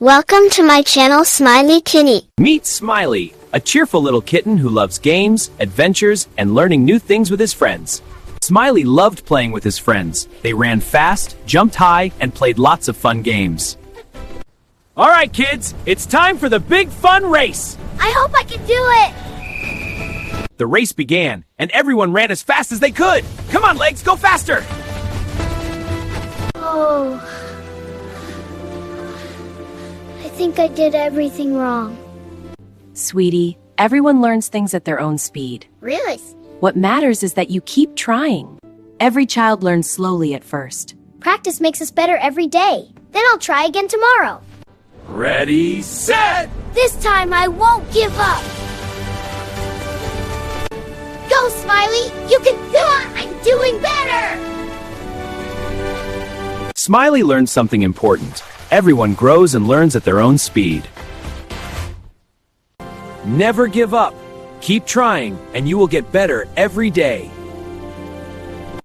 Welcome to my channel, Smiley Kitty. Meet Smiley, a cheerful little kitten who loves games, adventures, and learning new things with his friends. Smiley loved playing with his friends. They ran fast, jumped high, and played lots of fun games. All right, kids, it's time for the big fun race. I hope I can do it. The race began, and everyone ran as fast as they could. Come on, legs, go faster. Oh, I think I did everything wrong. Sweetie, everyone learns things at their own speed. Really? What matters is that you keep trying. Every child learns slowly at first. Practice makes us better every day. Then I'll try again tomorrow. Ready, set! This time I won't give up. Go, Smiley! You can do it! I'm doing better! Smiley learned something important. Everyone grows and learns at their own speed. Never give up. Keep trying, and you will get better every day.